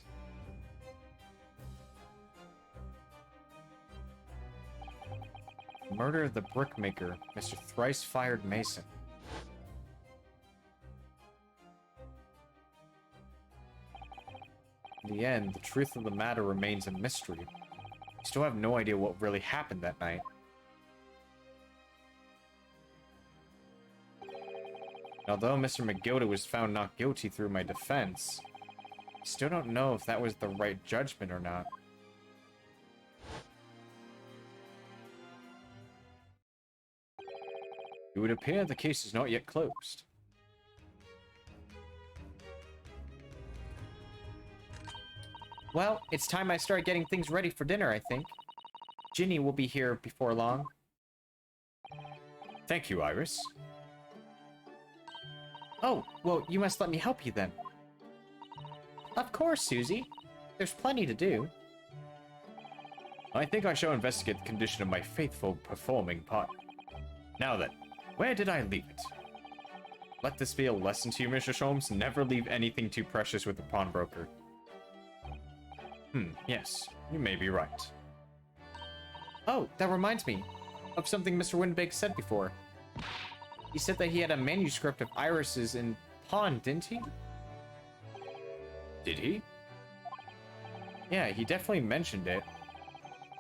The murder of the brickmaker, Mr. Thrice-Fired Mason. In the end, the truth of the matter remains a mystery. We still have no idea what really happened that night. Although Mr. McGilden was found not guilty through my defense, I still don't know if that was the right judgment or not. It would appear the case is not yet closed. Well, it's time I start getting things ready for dinner, I think. Ginny will be here before long. Thank you, Iris. Oh, well, you must let me help you then. Of course, Susie. There's plenty to do. I think I shall investigate the condition of my faithful performing part. Now then, where did I leave it? Let this be a lesson to you, Mr. Sholmes. Never leave anything too precious with the pawnbroker. Yes, you may be right. Oh, that reminds me of something Mr. Windbag said before. He said that he had a manuscript of Iris's in pawn, didn't he? Did he? Yeah, he definitely mentioned it.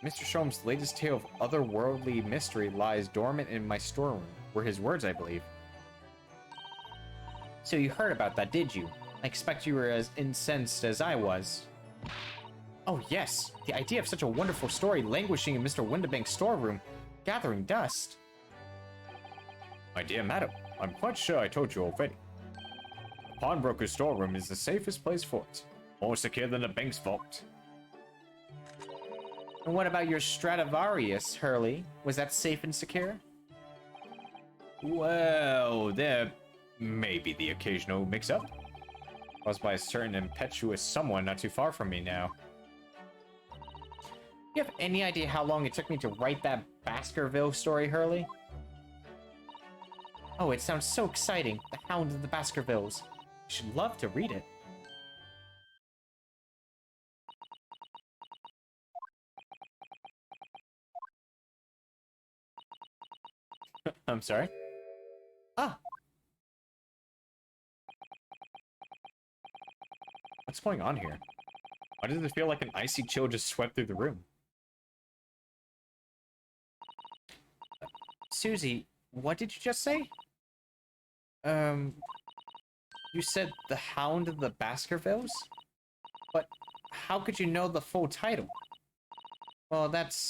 Mr. Sholmes' latest tale of otherworldly mystery lies dormant in my storeroom, were his words, I believe. So you heard about that, did you? I expect you were as incensed as I was. Oh yes, the idea of such a wonderful story languishing in Mr. Windibank's storeroom. Gathering dust? My dear madam, I'm quite sure I told you already. The pawnbroker's storeroom is the safest place for it. More secure than a bank's vault. And what about your Stradivarius, Hurley? Was that safe and secure? Well, there may be the occasional mix-up, caused by a certain impetuous someone not too far from me now. You have any idea how long it took me to write that Baskerville story, Hurley? Oh, it sounds so exciting. The Hound of the Baskervilles. I should love to read it. I'm sorry? Ah! What's going on here? Why does it feel like an icy chill just swept through the room? Susie, what did you just say? You said the Hound of the Baskervilles? But how could you know the full title? Well, that's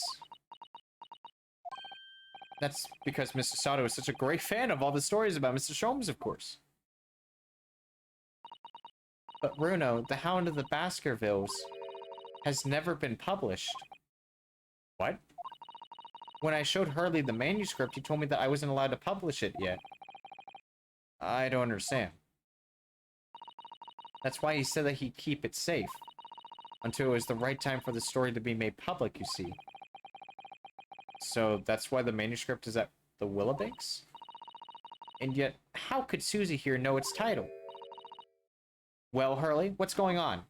because Mr. Sato is such a great fan of all the stories about Mr. Sholmes, of course. But Bruno, the Hound of the Baskervilles has never been published. What? When I showed Hurley the manuscript, he told me that I wasn't allowed to publish it yet. I don't understand. That's why he said that he'd keep it safe. Until it was the right time for the story to be made public, you see. So that's why the manuscript is at the Willowbanks? And yet, how could Susie here know its title? Well, Hurley, what's going on?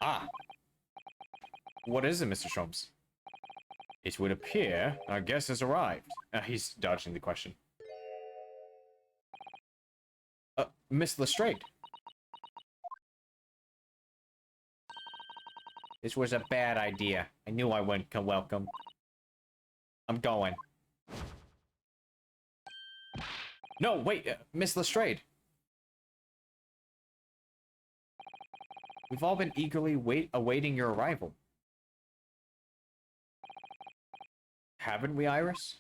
Ah. What is it, Mr. Sholmes? It would appear our guest has arrived. He's dodging the question. Miss Lestrade. This was a bad idea. I knew I wouldn't come welcome. I'm going. No, wait, Miss Lestrade. We've all been eagerly awaiting your arrival. Haven't we, Iris?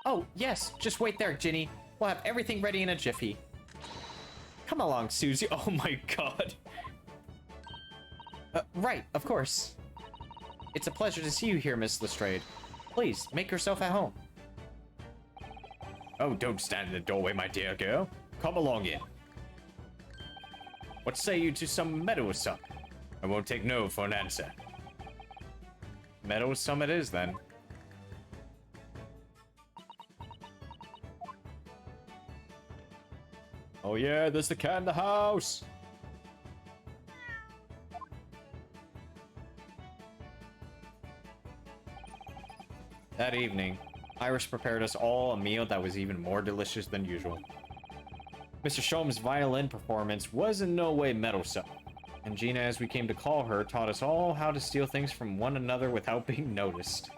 Oh, yes, just wait there, Ginny. We'll have everything ready in a jiffy. Come along, Susie. Oh my god. Right, of course. It's a pleasure to see you here, Miss Lestrade. Please, make yourself at home. Oh, don't stand in the doorway, my dear girl. Come along in. What say you to some meadowsum? I won't take no for an answer. Meadowsum it is, then. Oh yeah, there's the cat in the house! That evening, Iris prepared us all a meal that was even more delicious than usual. Mr. Sholmes' violin performance was in no way meddlesome, and Gina, as we came to call her, taught us all how to steal things from one another without being noticed.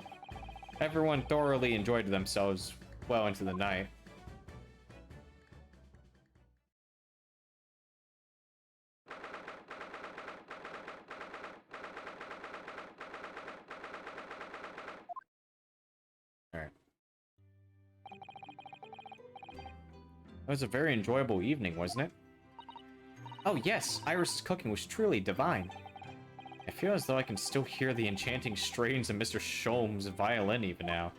Everyone thoroughly enjoyed themselves well into the night. Alright. That was a very enjoyable evening, wasn't it? Oh yes, Iris's cooking was truly divine. I feel as though I can still hear the enchanting strains of Mr. Sholmes' violin even now.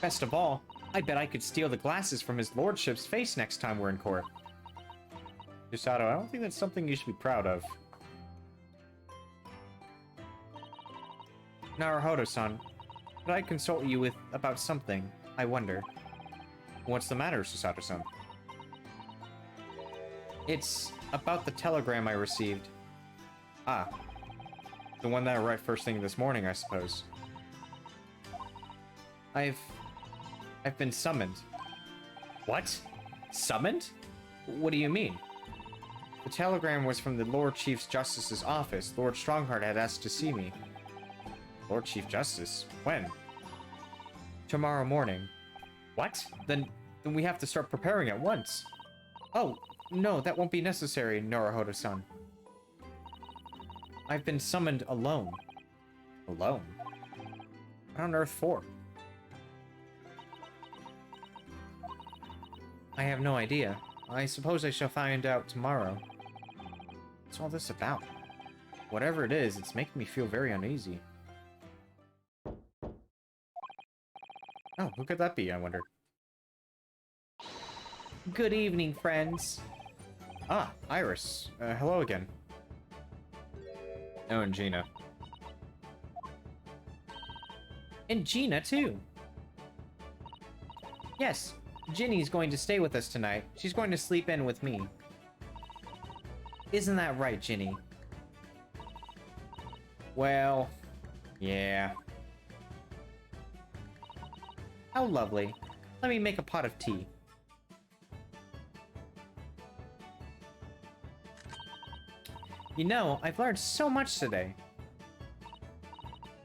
Best of all, I bet I could steal the glasses from his lordship's face next time we're in court. Yusato, I don't think that's something you should be proud of. Naruhodo-san, could I consult you with about something? I wonder. What's the matter, Susato-san? It's about the telegram I received. Ah. The one that arrived first thing this morning, I suppose. I've been summoned. What? Summoned? What do you mean? The telegram was from the Lord Chief Justice's office. Lord Strongheart had asked to see me. Lord Chief Justice? When? Tomorrow morning. What? Then we have to start preparing at once. Oh, no, that won't be necessary, Norohoto-san. I've been summoned alone. Alone? What on earth for? I have no idea. I suppose I shall find out tomorrow. What's all this about? Whatever it is, it's making me feel very uneasy. Oh, who could that be, I wonder? Good evening, friends. Ah, Iris. Hello again. Oh, and Gina. And Gina, too. Yes, Ginny's going to stay with us tonight. She's going to sleep in with me. Isn't that right, Ginny? Well, yeah. How lovely. Let me make a pot of tea. You know, I've learned so much today.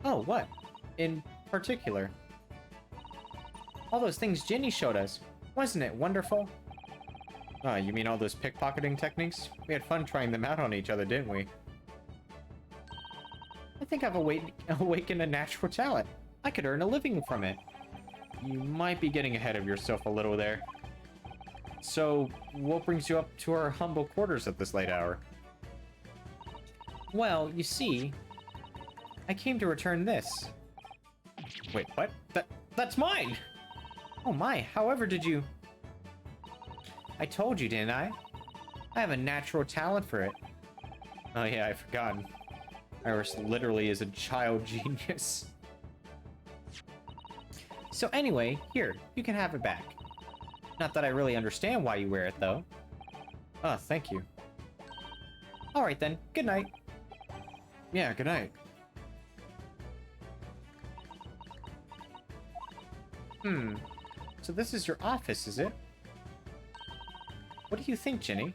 Oh, what? In particular? All those things Ginny showed us. Wasn't it wonderful? Oh, you mean all those pickpocketing techniques? We had fun trying them out on each other, didn't we? I think I've awakened a natural talent. I could earn a living from it. You might be getting ahead of yourself a little there. So, what brings you up to our humble quarters at this late hour? Well, you see, I came to return this. Wait, what? That's mine! Oh my, however did you... I told you, didn't I? I have a natural talent for it. Oh yeah, I've forgotten. Iris literally is a child genius. So anyway, here, you can have it back. Not that I really understand why you wear it, though. Oh, thank you. Alright then, good night. Yeah, good night. So this is your office, is it? What do you think, Jenny?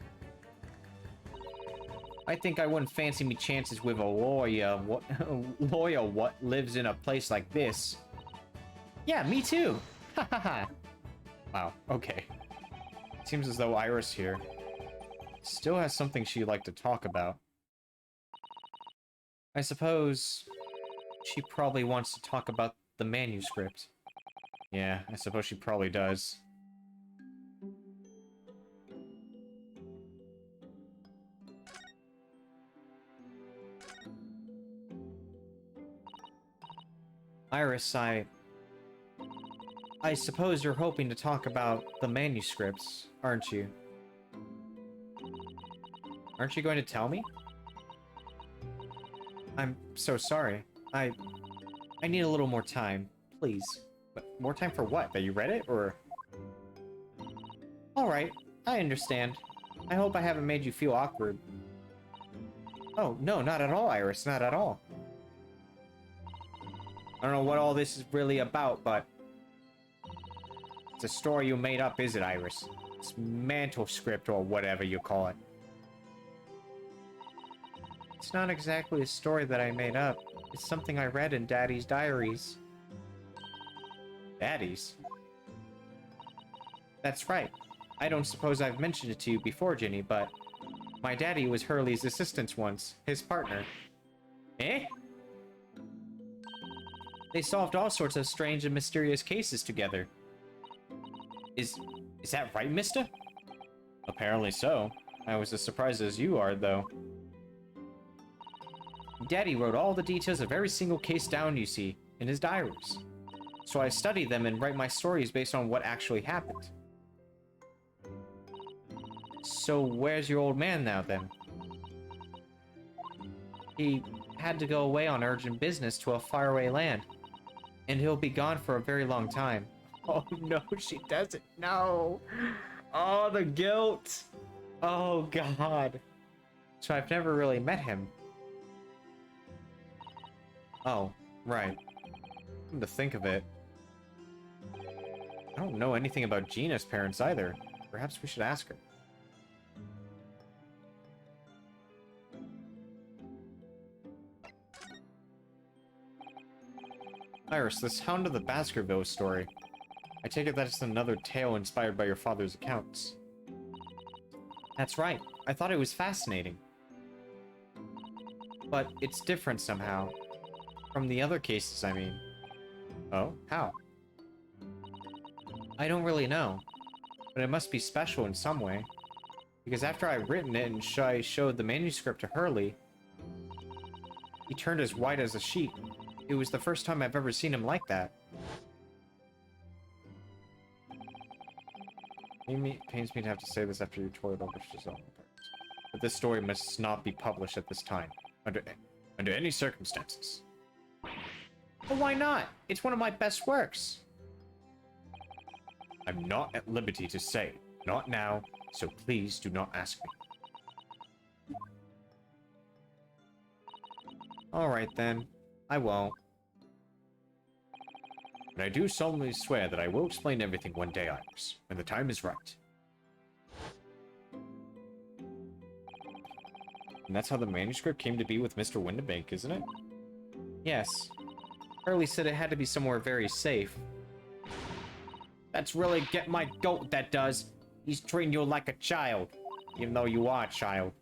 I think I wouldn't fancy me chances with a lawyer. What lives in a place like this? Yeah, me too. Ha ha ha. Wow. Okay. Seems as though Iris here still has something she'd like to talk about. I suppose she probably wants to talk about the manuscript. Yeah, I suppose she probably does. Iris, I suppose you're hoping to talk about the manuscripts, aren't you? Aren't you going to tell me? I'm so sorry. I need a little more time, please. But more time for what? That you read it, or...? Alright, I understand. I hope I haven't made you feel awkward. Oh, no, not at all, Iris, not at all. I don't know what all this is really about, but... it's a story you made up, is it, Iris? It's mantle script, or whatever you call it. It's not exactly a story that I made up. It's something I read in Daddy's diaries. Daddy's? That's right. I don't suppose I've mentioned it to you before, Ginny, but... my daddy was Hurley's assistant once, his partner. Eh? They solved all sorts of strange and mysterious cases together. Is that right, mister? Apparently so. I was as surprised as you are, though. Daddy wrote all the details of every single case down, you see, in his diaries. So I study them and write my stories based on what actually happened. So where's your old man now, then? He had to go away on urgent business to a faraway land. And he'll be gone for a very long time. Oh no, she doesn't know. Oh, the guilt. Oh god. So I've never really met him. Oh, right. Come to think of it, I don't know anything about Gina's parents either. Perhaps we should ask her. Iris, this Hound of the Baskerville story. I take it that it's another tale inspired by your father's accounts. That's right. I thought it was fascinating. But it's different somehow. From the other cases, I mean. Oh? How? I don't really know. But it must be special in some way. Because after I'd written it and I showed the manuscript to Hurley, he turned as white as a sheet. It was the first time I've ever seen him like that. It pains me to have to say this after you toiled over Giselle. But this story must not be published at this time. Under any circumstances. But why not? It's one of my best works. I'm not at liberty to say. Not now, so please do not ask me. Alright then. I won't. And I do solemnly swear that I will explain everything one day, Iris, when the time is right. And that's how the manuscript came to be with Mr. Windibank, isn't it? Yes. Hurley said it had to be somewhere very safe. That's really get my goat, that does. He's treating you like a child. Even though you are a child.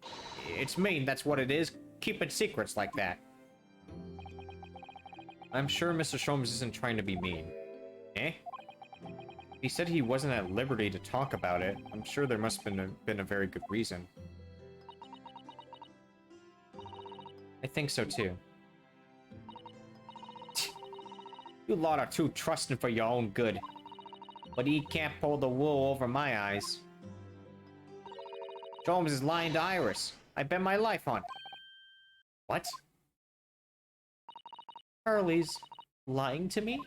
It's mean, that's what it is. Keeping secrets like that. I'm sure Mr. Sholmes isn't trying to be mean. Eh? He said he wasn't at liberty to talk about it. I'm sure there must have been a very good reason. I think so too. You lot are too trusting for your own good. But he can't pull the wool over my eyes. Sholmes is lying to Iris. I bet my life on it. What? Hurley's lying to me?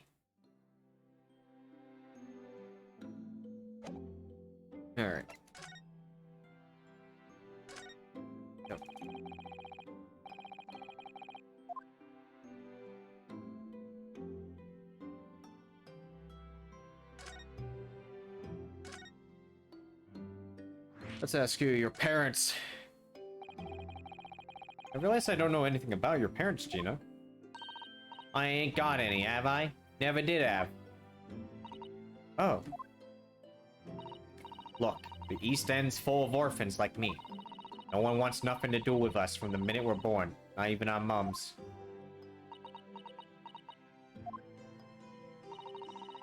Alright. Nope. Let's ask you your parents. I realize I don't know anything about your parents, Gina. I ain't got any, have I? Never did have. Oh. Look, the East End's full of orphans like me. No one wants nothing to do with us from the minute we're born, not even our mums.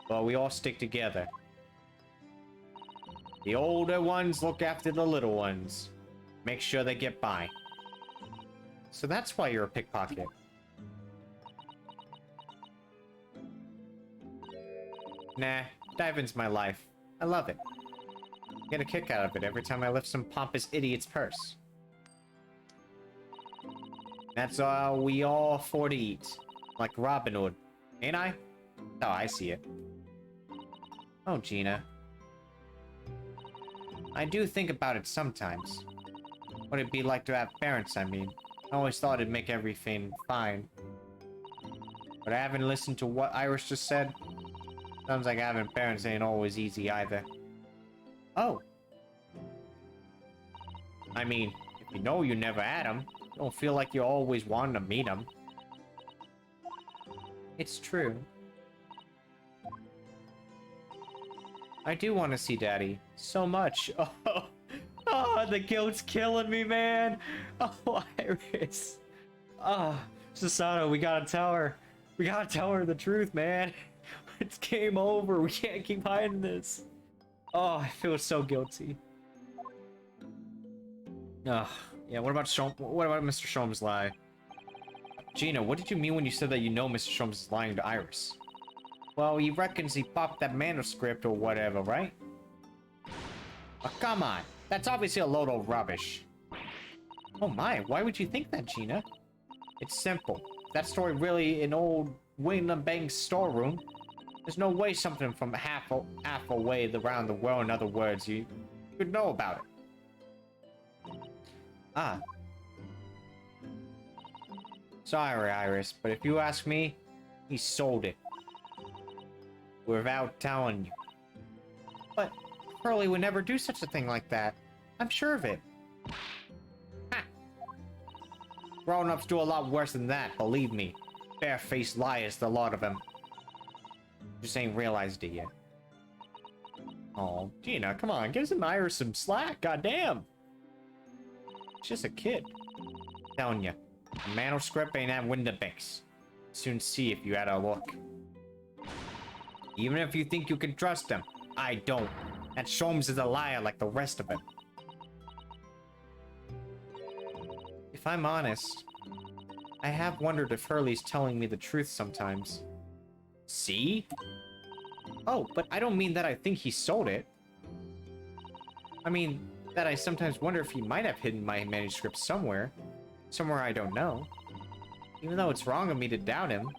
But we all stick together. The older ones look after the little ones. Make sure they get by. So that's why you're a pickpocket. Nah, diving's my life. I love it. I get a kick out of it every time I lift some pompous idiot's purse. That's all we all afford to eat. Like Robin Hood. Ain't I? Oh, I see it. Oh, Gina. I do think about it sometimes. What it'd be like to have parents, I mean. I always thought it'd make everything fine. But I haven't listened to what Iris just said. Sounds like having parents ain't always easy either. Oh. I mean, if you know you never had them, you don't feel like you always wanted to meet them. It's true. I do want to see Daddy. So much. Oh, oh, the guilt's killing me, man. Oh, Iris. Oh, Susanoo, we gotta tell her. We gotta tell her the truth, man. It's game over. We can't keep hiding this. Oh, I feel so guilty. Ugh. Yeah, what about Mr. Sholmes' lie? Gina, what did you mean when you said that you know Mr. Sholmes is lying to Iris? Well, he reckons he popped that manuscript or whatever, right? Oh, come on. That's obviously a load of rubbish. Oh my, why would you think that, Gina? It's simple. That story really in old Windibank's storeroom. There's no way something from half a way around the world, in other words, you could know about it. Ah. Sorry, Iris, but if you ask me, he sold it. Without telling you. But Hurley would never do such a thing like that. I'm sure of it. Ha! Grown-ups do a lot worse than that, believe me. Bare-faced liars, the lot of them. Just ain't realized it yet. Oh, Gina, come on, give some Iris some slack, goddamn. She's just a kid. Telling you, the manuscript ain't at Windabanks. Soon see if you had a look. Even if you think you can trust him, I don't. That Sholmes is a liar like the rest of them. If I'm honest, I have wondered if Hurley's telling me the truth sometimes. See? Oh, but I don't mean that I think he sold it. I mean, that I sometimes wonder if he might have hidden my manuscript somewhere. Somewhere I don't know. Even though it's wrong of me to doubt him.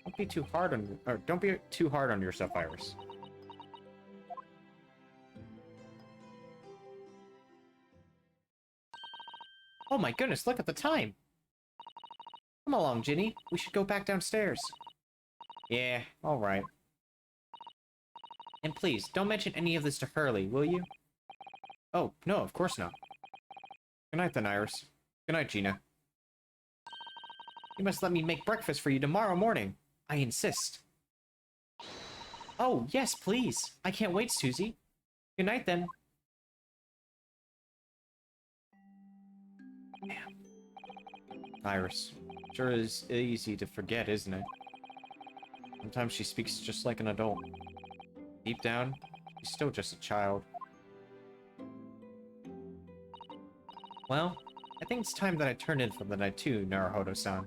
Don't be too hard on yourself, Iris. Oh my goodness, look at the time! Come along, Ginny. We should go back downstairs. Yeah, alright. And please, don't mention any of this to Hurley, will you? Oh, no, of course not. Good night then, Iris. Good night, Gina. You must let me make breakfast for you tomorrow morning. I insist. Oh, yes, please. I can't wait, Susie. Good night, then. Damn. Iris. Sure is easy to forget, isn't it? Sometimes she speaks just like an adult. Deep down, she's still just a child. Well, I think it's time that I turned in for the night too, Naruhodo-san.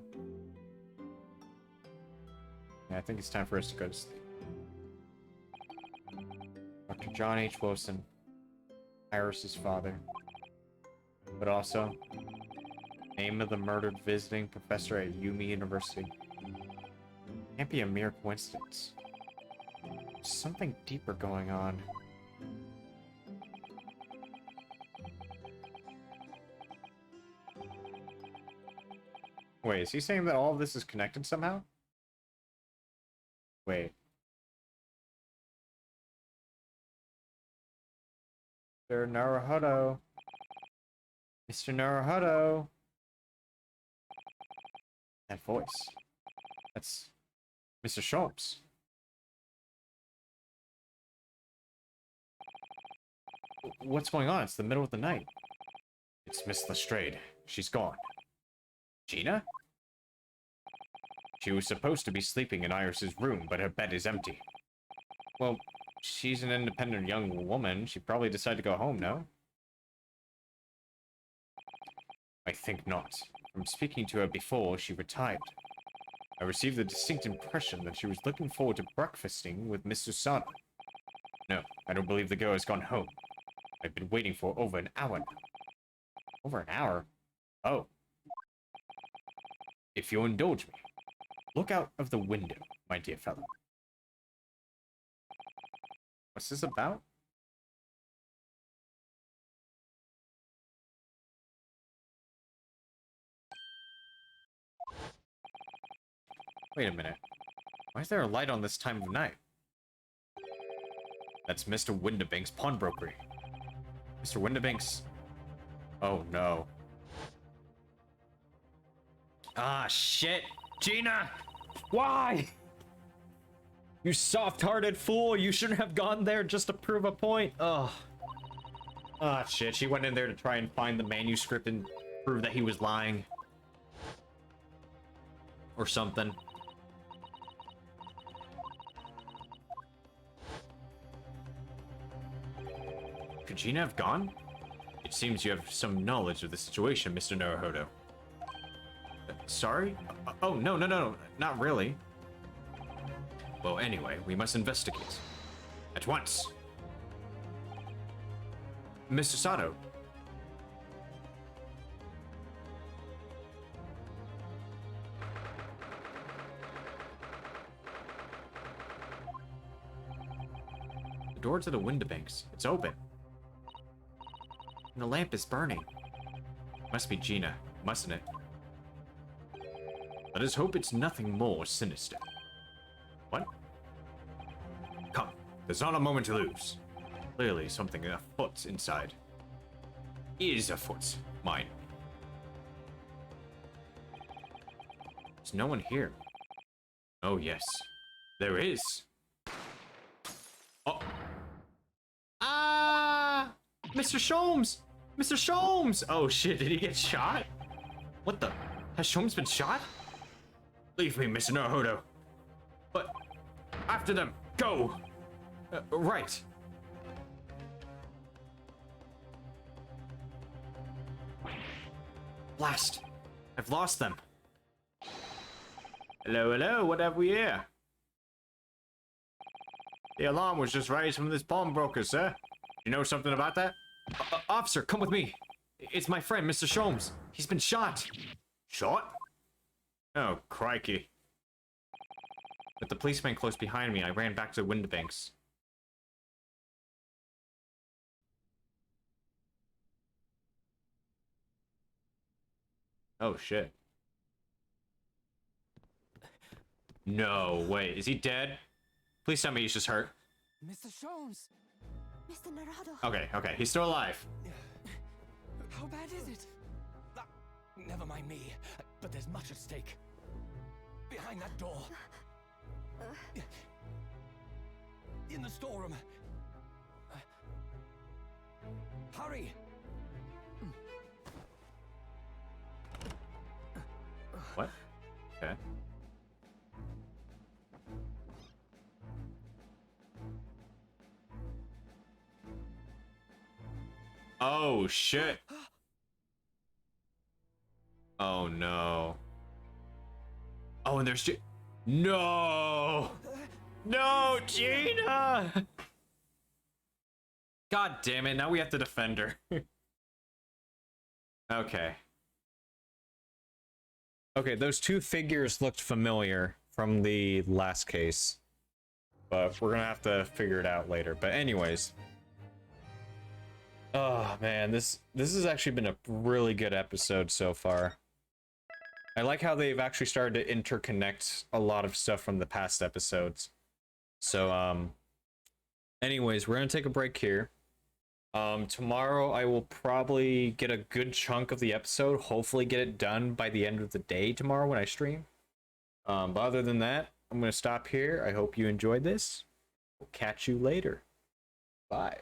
Yeah, I think it's time for us to go to sleep. Dr. John H. Wilson, Iris's father. But also, name of the murdered visiting professor at Yumi University. Can't be a mere coincidence. There's something deeper going on. Wait, is he saying that all of this is connected somehow? Wait. Mr. Naruhodo. Mr. Naruhodo. That voice. That's Mr. Sholmes. What's going on? It's the middle of the night. It's Miss Lestrade. She's gone. Gina? She was supposed to be sleeping in Iris's room, but her bed is empty. Well, she's an independent young woman. She probably decided to go home, no? I think not. From speaking to her before she retired, I received the distinct impression that she was looking forward to breakfasting with Miss Susano. No, I don't believe the girl has gone home. I've been waiting for over an hour now. Over an hour? Oh. If you'll indulge me, look out of the window, my dear fellow. What's this about? Wait a minute. Why is there a light on this time of night? That's Mr. Windabank's pawnbrokery. Mr. Windabank's... Oh, no. Ah, shit! Gina! Why? You soft-hearted fool! You shouldn't have gone there just to prove a point! Ugh. Ah, shit. She went in there to try and find the manuscript and prove that he was lying. Or something. Could Gina have gone? It seems you have some knowledge of the situation, Mr. Naruhodo. Sorry? Oh, no, not really. Well, anyway, we must investigate. At once. Mr. Sato. The door to the Windabanks. It's open. And the lamp is burning. Must be Gina, mustn't it? Let us hope it's nothing more sinister. What? Come, there's not a moment to lose. Clearly something afoot inside. Is afoot, mine. There's no one here. Oh yes, there is. Oh. Ah! Mr. Sholmes! Mr. Sholmes! Oh shit, did he get shot? What the? Has Sholmes been shot? Leave me, Mr. Naruto. But after them, go! Right. Blast! I've lost them. Hello, hello, what have we here? The alarm was just raised from this pawnbroker, sir. You know something about that? Officer, come with me. It's my friend, Mr. Sholmes. He's been shot. Shot? Oh, crikey. With the policeman close behind me, I ran back to the window banks. Oh, shit. No, wait, is he dead? Please tell me he's just hurt. Mr. Sholmes! Mr. Naruto. Okay, okay, he's still alive. How bad is it? Never mind me, but there's much at stake. Behind that door. In the storeroom. Hurry! What? Okay. Oh, shit. Oh, no. Oh, and there's No! No, Gina! God damn it, now we have to defend her. Okay. Okay, those two figures looked familiar from the last case. But we're gonna have to figure it out later. But anyways. Oh man, this has actually been a really good episode so far. I like how they've actually started to interconnect a lot of stuff from the past episodes. So anyways, we're gonna take a break here. Tomorrow I will probably get a good chunk of the episode, hopefully get it done by the end of the day tomorrow when I stream. But other than that, I'm gonna stop here. I hope you enjoyed this. We'll catch you later. Bye.